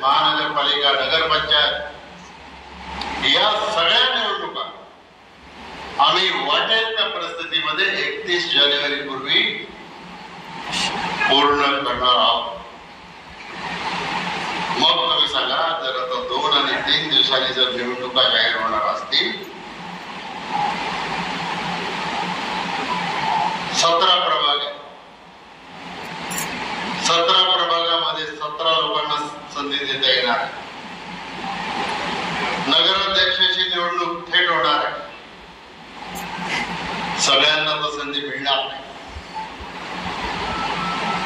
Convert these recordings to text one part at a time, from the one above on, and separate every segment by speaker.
Speaker 1: महानगरपालिका, नगरपंचायत या सगळ्या निवडणुका आम्ही वाटेल त्या परिस्थितीमध्ये 31 जानेवारी पूर्वी पूर्ण करणार आहोत। मग तुम्ही सांगा, जर आता 2 आणि 3 दिवसांनी जर निवडणुका जाहीर होणार असतील, 17 प्रभाग, 17 प्रभागामध्ये 17 लोकांना संधी देता येणार। नगराध्यक्षाची निवडणूक थेट होणार आहे, सगळ्यांना तर संधी मिळणार नाही,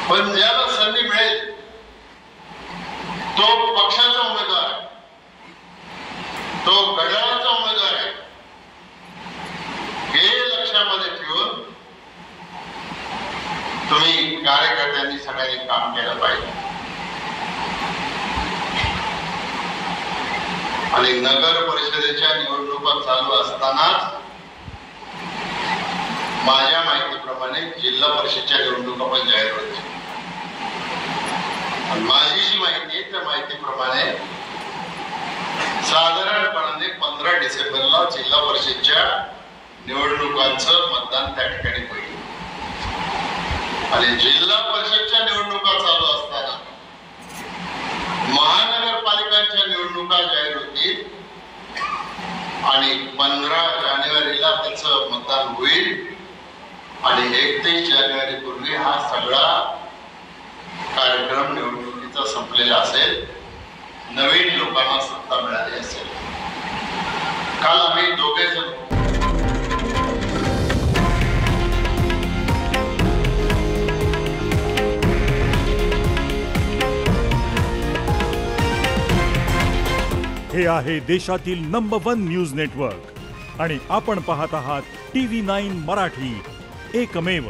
Speaker 1: पण ज्याला संधी मिळेल तो पक्षाचा उमेदवार आहे, तो घड्याळाचा उमेदवार आहे, हे लक्षामध्ये ठेवून तुम्ही कार्यकर्त्यांनी सगळ्यांनी काम केलं पाहिजे। आणि नगर परिषदेच्या निवडणुका चालू असतानाच माझ्या माहितीप्रमाणे जिल्हा परिषदच्या निवडणुका पण जाहीर होतील। माझी जी माहिती आहे त्या माहितीप्रमाणे साधारणपणे 15 डिसेंबरला जिल्हा परिषदच्या निवडणुकांचं मतदान त्या ठिकाणी होईल। आणि जिल्हा परिषदच्या निवडणुका चालू असताना महानगरपालिकांच्या निवडणुका जाहीर होतील आणि 15 जानेवारीला त्याचं मतदान होईल आणि 31 जानेवारी पूर्वी हा सगळा कार्यक्रम निवडणुकीचा संपलेला असेल, नवीन लोकांना सत्ता मिळाली असेल। काल आम्ही दोघे जण
Speaker 2: हे आहे देशातील नंबर 1 न्यूज नेटवर्क आणि आपण पाहत आहात TV9 मराठी, एकमेव।